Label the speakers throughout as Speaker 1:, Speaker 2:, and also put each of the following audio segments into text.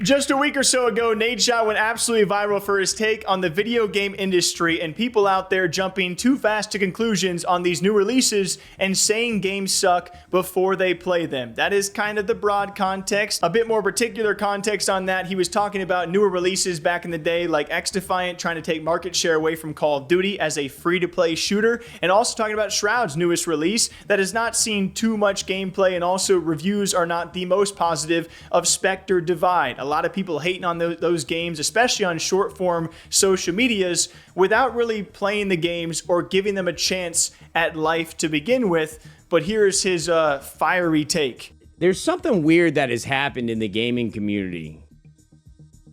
Speaker 1: Just a week or so ago, Nadeshot went absolutely viral for his take on the video game industry and people out there jumping too fast to conclusions on these new releases and saying games suck before they play them. That is kind of the broad context. A bit more particular context on that, he was talking about newer releases back in the day like XDefiant trying to take market share away from Call of Duty as a free-to-play shooter, and also talking about Shroud's newest release that has not seen too much gameplay, and also reviews are not the most positive, of Spectre Divide. A lot of people hating on those games, especially on short form social medias, without really playing the games or giving them a chance at life to begin with. But here's his fiery take.
Speaker 2: There's something weird that has happened in the gaming community.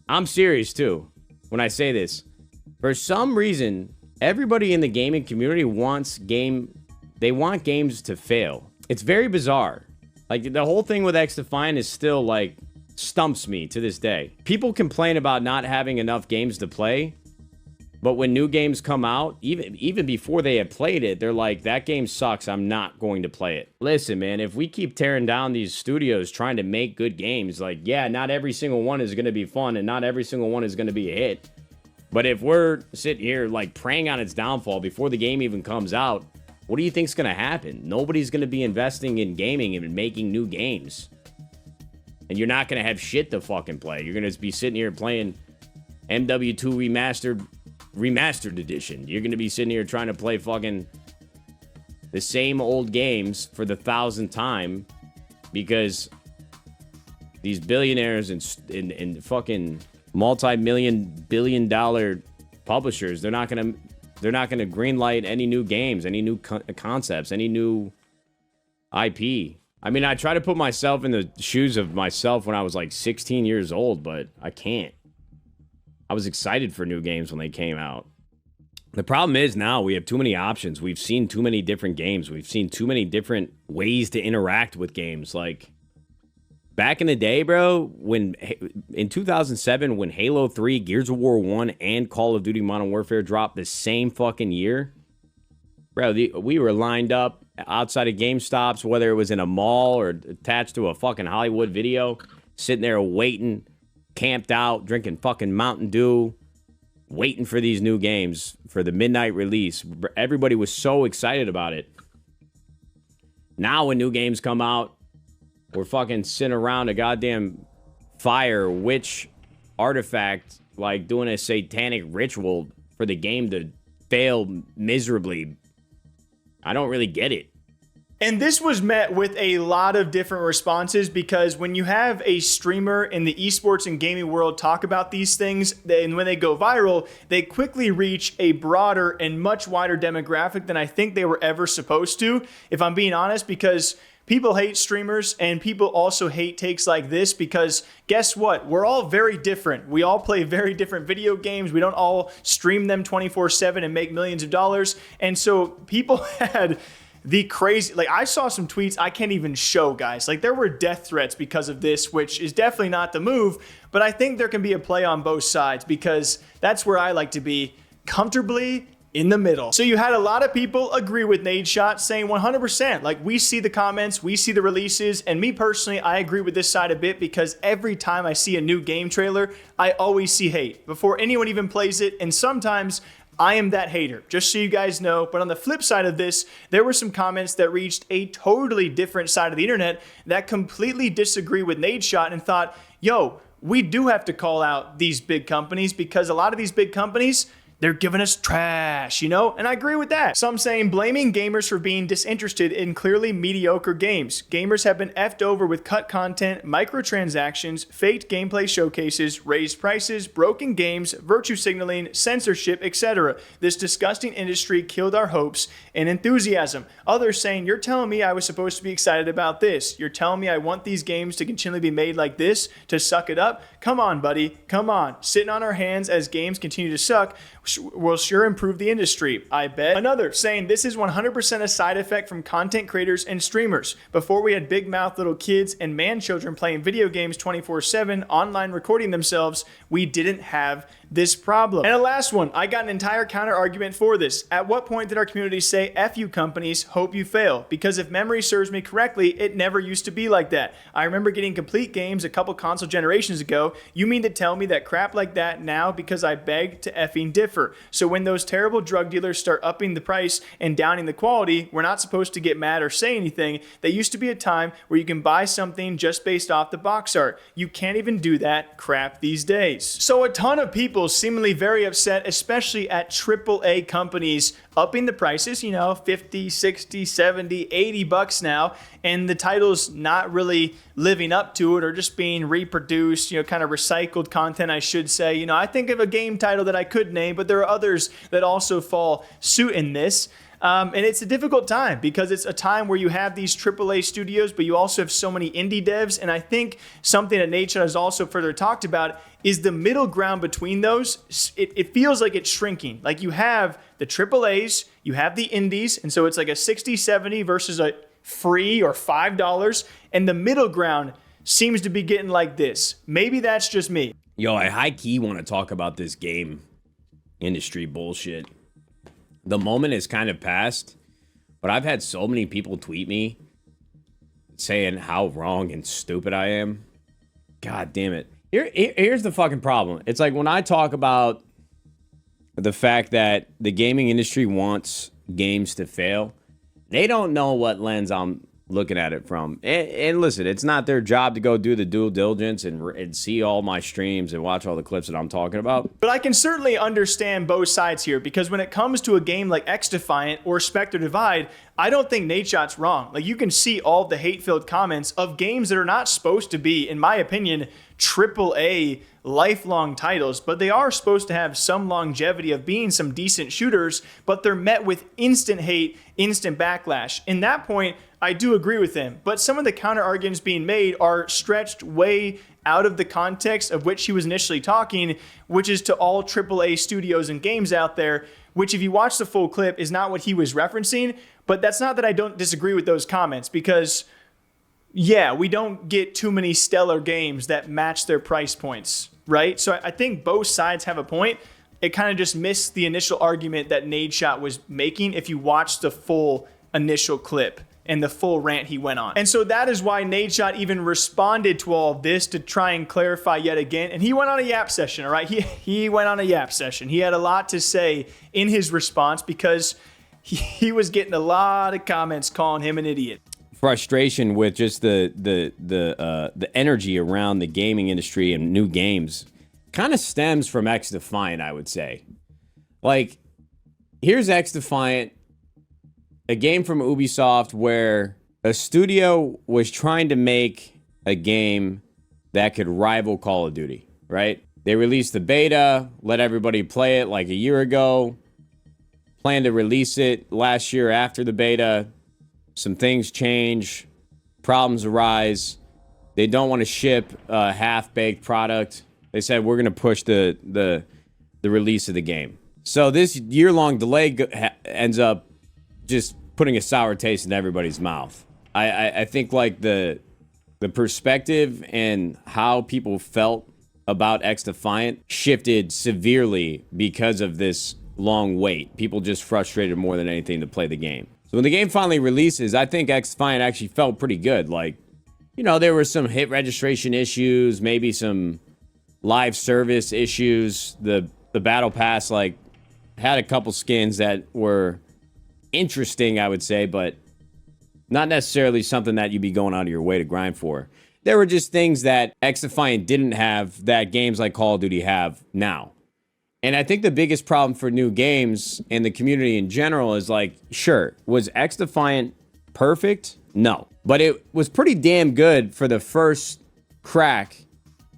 Speaker 2: I'm serious too when I say this. For some reason, everybody in the gaming community wants games to fail. It's very bizarre. Like, the whole thing with XDefiant is still like stumps me to this day. People complain about not having enough games to play, but when new games come out, even before they have played it, they're like, that game sucks, I'm not going to play it. Listen, man, if we keep tearing down these studios trying to make good games, like, yeah, not every single one is going to be fun and not every single one is going to be a hit. But if we're sitting here like preying on its downfall before the game even comes out, what do you think's going to happen? Nobody's going to be investing in gaming and making new games. And you're not going to have shit to fucking play. You're going to be sitting here playing MW2 Remastered Edition. You're going to be sitting here trying to play fucking the same old games for the 1,000th time these billionaires and fucking multi-billion dollar publishers, they're not going to greenlight any new games, any new concepts, any new IP. I mean, I try to put myself in the shoes of myself when I was like 16 years old, but I can't. I was excited for new games when they came out. The problem is now we have too many options. We've seen too many different games. We've seen too many different ways to interact with games. Like, back in the day, bro, in 2007, when Halo 3, Gears of War 1, and Call of Duty Modern Warfare dropped the same fucking year, bro, we were lined up outside of GameStops, whether it was in a mall or attached to a fucking Hollywood Video, sitting there waiting, camped out, drinking fucking Mountain Dew, waiting for these new games for the midnight release. Everybody was so excited about it. Now when new games come out, we're fucking sitting around a goddamn fire witch artifact, like doing a satanic ritual for the game to fail miserably. I don't really get it.
Speaker 1: And this was met with a lot of different responses, because when you have a streamer in the esports and gaming world talk about these things, and when they go viral, they quickly reach a broader and much wider demographic than I think they were ever supposed to, if I'm being honest, because people hate streamers and people also hate takes like this because guess what? We're all very different. We all play very different video games. We don't all stream them 24/7 and make millions of dollars. And so people had the crazy, like, I saw some tweets I can't even show, guys. Like, there were death threats because of this, which is definitely not the move. But I think there can be a play on both sides because that's where I like to be, comfortably in the middle. So you had a lot of people agree with Nadeshot, saying 100%, like, we see the comments, we see the releases, and me personally, I agree with this side a bit because every time I see a new game trailer, I always see hate before anyone even plays it, and sometimes I am that hater, just so you guys know. But on the flip side of this, there were some comments that reached a totally different side of the internet that completely disagree with Nadeshot and thought, yo, we do have to call out these big companies because a lot of these big companies, they're giving us trash, you know? And I agree with that. Some saying blaming gamers for being disinterested in clearly mediocre games. Gamers have been effed over with cut content, microtransactions, faked gameplay showcases, raised prices, broken games, virtue signaling, censorship, etc. This disgusting industry killed our hopes and enthusiasm. Others saying, you're telling me I was supposed to be excited about this. You're telling me I want these games to continually be made like this, to suck it up? Come on, buddy. Come on. Sitting on our hands as games continue to suck will sure improve the industry, I bet. Another saying this is 100% a side effect from content creators and streamers. Before we had big mouth little kids and man children playing video games 24/7, online recording themselves, we didn't have this problem. And a last one, I got an entire counter argument for this. At what point did our community say, F you companies, hope you fail? Because if memory serves me correctly, it never used to be like that. I remember getting complete games a couple console generations ago So you mean to tell me that crap like that now, because I beg to effing differ. So when those terrible drug dealers start upping the price and downing the quality, we're not supposed to get mad or say anything. There used to be a time where you can buy something just based off the box art. You can't even do that crap these days. So a ton of people seemingly very upset, especially at AAA companies upping the prices, 50, 60, 70, 80 bucks now, and the title's not really living up to it or just being reproduced, kind of recycled content, I should say. I think of a game title that I could name, but there are others that also fall suit in this. And it's a difficult time because it's a time where you have these AAA studios, but you also have so many indie devs. And I think something that Nadeshot has also further talked about is the middle ground between those. It feels like it's shrinking. Like you have the AAAs, you have the indies, and so it's like a 60, 70 versus a free or $5. And the middle ground seems to be getting like this. Maybe that's just me.
Speaker 2: Yo, I high-key want to talk about this game industry bullshit. The moment is kind of past, but I've had so many people tweet me saying how wrong and stupid I am. God damn it. Here's the fucking problem. It's like when I talk about the fact that the gaming industry wants games to fail, they don't know what lens I'm looking at it from. And listen, it's not their job to go do the due diligence and see all my streams and watch all the clips that I'm talking about.
Speaker 1: But I can certainly understand both sides here, because when it comes to a game like XDefiant or Spectre Divide, I don't think Nadeshot's wrong. Like, you can see all the hate-filled comments of games that are not supposed to be, in my opinion, AAA lifelong titles, but they are supposed to have some longevity of being some decent shooters, but they're met with instant hate, instant backlash. In that point, I do agree with him, but some of the counter arguments being made are stretched way out of the context of which he was initially talking, which is to all AAA studios and games out there, which, if you watch the full clip, is not what he was referencing. But that's not that I don't disagree with those comments, because yeah, we don't get too many stellar games that match their price points, right? So I think both sides have a point. It kind of just missed the initial argument that Nadeshot was making if you watch the full initial clip and the full rant he went on. And so that is why Nadeshot even responded to all of this to try and clarify yet again. And he went on a yap session, all right? He went on a yap session. He had a lot to say in his response because he was getting a lot of comments calling him an idiot.
Speaker 2: Frustration with just the energy around the gaming industry and new games kind of stems from XDefiant, I would say. Like, here's XDefiant, a game from Ubisoft where a studio was trying to make a game that could rival Call of Duty, right? They released the beta, let everybody play it like a year ago, planned to release it last year after the beta. Some things change, problems arise. They don't want to ship a half-baked product. They said, we're going to push the release of the game. So this year-long delay ends up just putting a sour taste in everybody's mouth. I think like the perspective and how people felt about XDefiant shifted severely because of this long wait. People just frustrated more than anything to play the game. So when the game finally releases, I think XDefiant actually felt pretty good. Like, there were some hit registration issues, maybe some live service issues. The battle pass had a couple skins that were interesting, I would say, but not necessarily something that you'd be going out of your way to grind for. There were just things that XDefiant didn't have that games like Call of Duty have now. And I think the biggest problem for new games and the community in general is sure, was XDefiant perfect? No. But it was pretty damn good for the first crack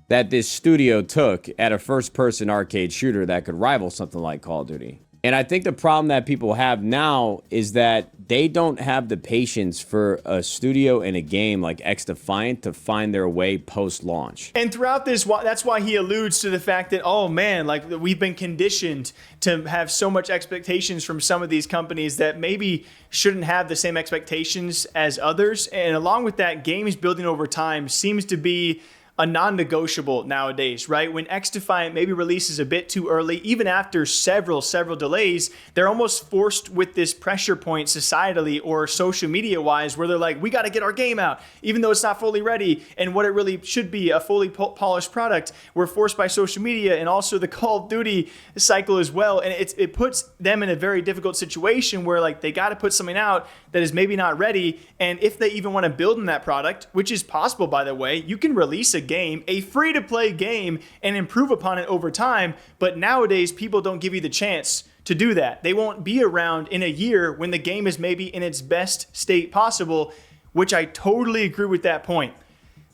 Speaker 2: that this studio took at a first-person arcade shooter that could rival something like Call of Duty. And I think the problem that people have now is that they don't have the patience for a studio and a game like XDefiant to find their way post-launch.
Speaker 1: And throughout this, that's why he alludes to the fact that, oh man, we've been conditioned to have so much expectations from some of these companies that maybe shouldn't have the same expectations as others. And along with that, games building over time seems to be a non-negotiable nowadays, right? When XDefiant maybe releases a bit too early, even after several delays, they're almost forced with this pressure point societally or social media wise, where they're like, we got to get our game out, even though it's not fully ready. And what it really should be, a fully polished product, we're forced by social media and also the Call of Duty cycle as well. And it puts them in a very difficult situation where like they got to put something out that is maybe not ready. And if they even want to build in that product, which is possible, by the way, you can release a game, a free-to-play game, and improve upon it over time. But nowadays, people don't give you the chance to do that. They won't be around in a year when the game is maybe in its best state possible, which I totally agree with that point.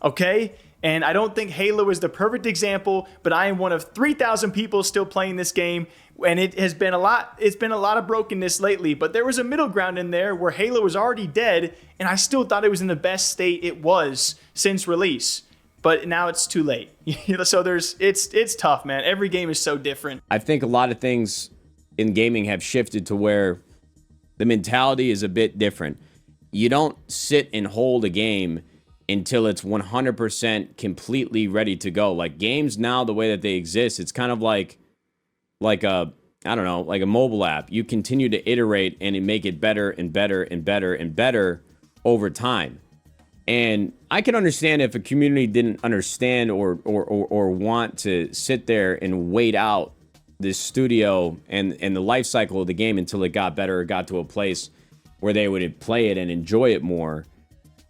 Speaker 1: Okay? And I don't think Halo is the perfect example, but I am one of 3,000 people still playing this game. And it's been a lot of brokenness lately, but there was a middle ground in there where Halo was already dead, and I still thought it was in the best state it was since release. But now it's too late. So it's tough, man. Every game is so different.
Speaker 2: I think a lot of things in gaming have shifted to where the mentality is a bit different. You don't sit and hold a game until it's 100% completely ready to go. Like games now, the way that they exist, it's kind of like a, I don't know, like a mobile app. You continue to iterate and make it better and better and better and better over time. And I can understand if a community didn't understand or want to sit there and wait out this studio and the life cycle of the game until it got better or got to a place where they would play it and enjoy it more.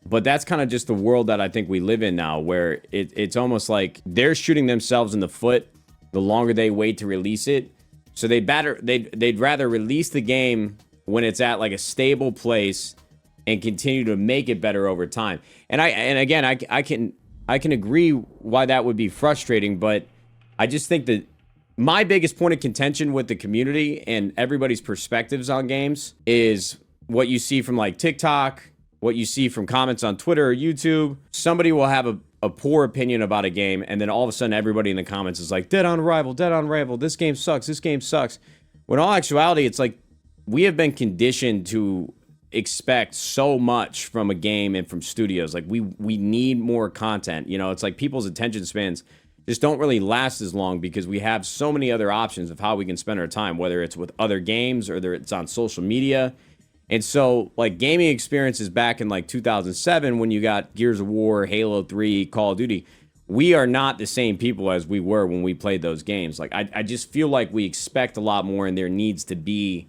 Speaker 2: But that's kind of just the world that I think we live in now, where it's almost like they're shooting themselves in the foot the longer they wait to release it. So they'd rather release the game when it's at like a stable place and continue to make it better over time. And again, I can agree why that would be frustrating, but I just think that my biggest point of contention with the community and everybody's perspectives on games is what you see from like TikTok, what you see from comments on Twitter or YouTube. Somebody will have a poor opinion about a game, and then all of a sudden everybody in the comments is like, dead on arrival, this game sucks, when in all actuality, it's like we have been conditioned to expect so much from a game and from studios. Like we need more content. It's like people's attention spans just don't really last as long because we have so many other options of how we can spend our time, whether it's with other games or whether it's on social media. And so, like, gaming experiences back in, like, 2007 when you got Gears of War, Halo 3, Call of Duty, we are not the same people as we were when we played those games. Like, I just feel like we expect a lot more, and there needs to be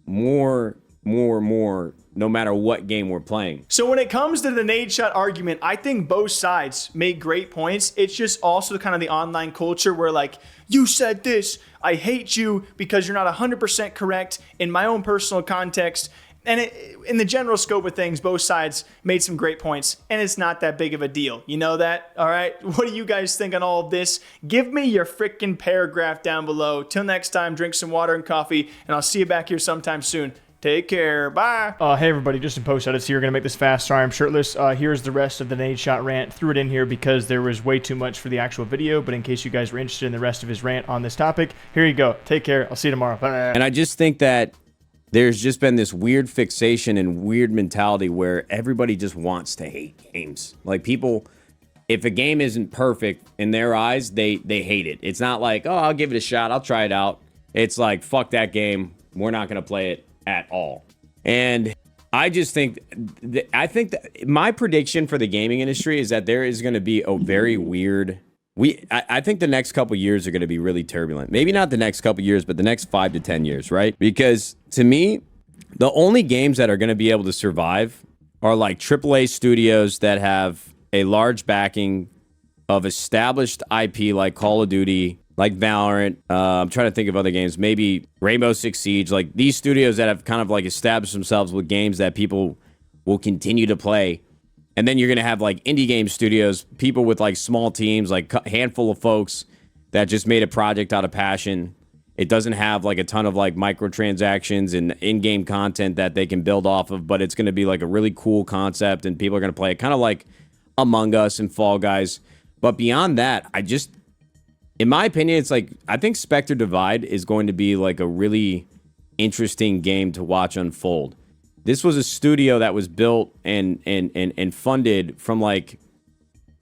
Speaker 2: more, no matter what game we're playing.
Speaker 1: So when it comes to the Nadeshot argument, I think both sides make great points. It's just also kind of the online culture where, like, you said this, I hate you because you're not 100% correct in my own personal context. And in the general scope of things, both sides made some great points, and it's not that big of a deal. You know that? All right? What do you guys think on all of this? Give me your freaking paragraph down below. Till next time, drink some water and coffee, and I'll see you back here sometime soon. Take care. Bye.
Speaker 3: Hey, everybody. Just some post edits here. Going to make this fast. Sorry, I'm shirtless. Here's the rest of the Nadeshot rant. Threw it in here because there was way too much for the actual video, but in case you guys were interested in the rest of his rant on this topic, here you go. Take care. I'll see you tomorrow. Bye.
Speaker 2: And I just think that there's just been this weird fixation and weird mentality where everybody just wants to hate games. Like people, if a game isn't perfect in their eyes, they hate it. It's not like, oh, I'll give it a shot, I'll try it out. It's like, fuck that game, we're not going to play it at all. And I just think, I think that my prediction for the gaming industry is that there is going to be a very weird... I think the next couple years are going to be really turbulent. Maybe not the next couple years, but the next 5 to 10 years, right? Because to me, the only games that are going to be able to survive are like AAA studios that have a large backing of established IP like Call of Duty, like Valorant. I'm trying to think of other games. Maybe Rainbow Six Siege. Like these studios that have kind of like established themselves with games that people will continue to play. And then you're going to have like indie game studios, people with like small teams, like a handful of folks that just made a project out of passion. It doesn't have like a ton of like microtransactions and in-game content that they can build off of, but it's going to be like a really cool concept and people are going to play it, kind of like Among Us and Fall Guys. But beyond that, in my opinion, it's like, I think Spectre Divide is going to be like a really interesting game to watch unfold. This was a studio that was built and funded from like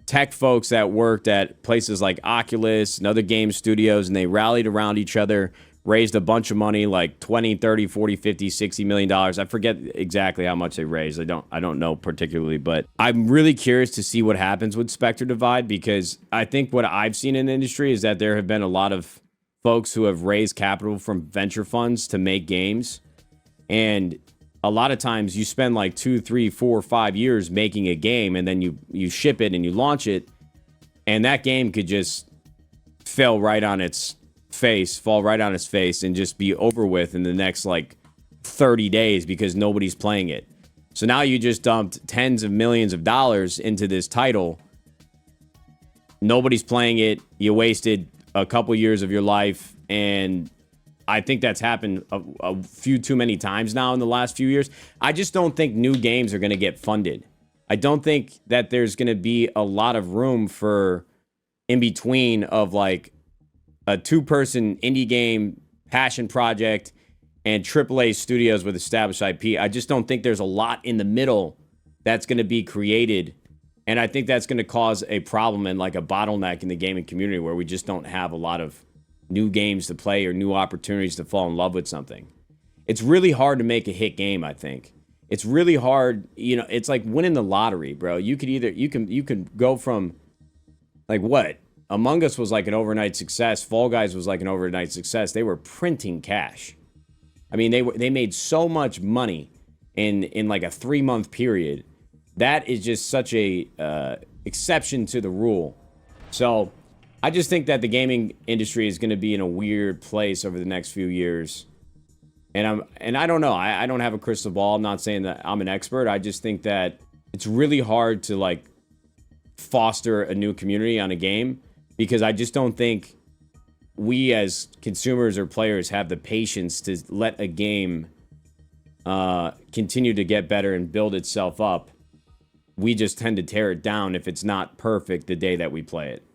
Speaker 2: tech folks that worked at places like Oculus and other game studios, and they rallied around each other, raised a bunch of money, like 20, 30, 40, 50, 60 million dollars. I forget exactly how much they raised. I don't know particularly, but I'm really curious to see what happens with Spectre Divide, because I think what I've seen in the industry is that there have been a lot of folks who have raised capital from venture funds to make games. And a lot of times you spend like 2, 3, 4, 5 years making a game, and then you ship it and you launch it, and that game could just fall right on its face and just be over with in the next like 30 days because nobody's playing it. So now you just dumped tens of millions of dollars into this title. Nobody's playing it. You wasted a couple years of your life, and I think that's happened a few too many times now in the last few years. I just don't think new games are going to get funded. I don't think that there's going to be a lot of room for in between of like a 2-person indie game passion project and AAA studios with established IP. I just don't think there's a lot in the middle that's going to be created. And I think that's going to cause a problem and like a bottleneck in the gaming community where we just don't have a lot of new games to play or new opportunities to fall in love with something. It's really hard to make a hit game, I think. It's really hard, it's like winning the lottery, bro. You can go from like what? Among Us was like an overnight success. Fall Guys was like an overnight success. They were printing cash. I mean, they made so much money in like a 3-month period. That is just such a exception to the rule. So I just think that the gaming industry is going to be in a weird place over the next few years. And I don't know. I don't have a crystal ball. I'm not saying that I'm an expert. I just think that it's really hard to like foster a new community on a game, because I just don't think we as consumers or players have the patience to let a game continue to get better and build itself up. We just tend to tear it down if it's not perfect the day that we play it.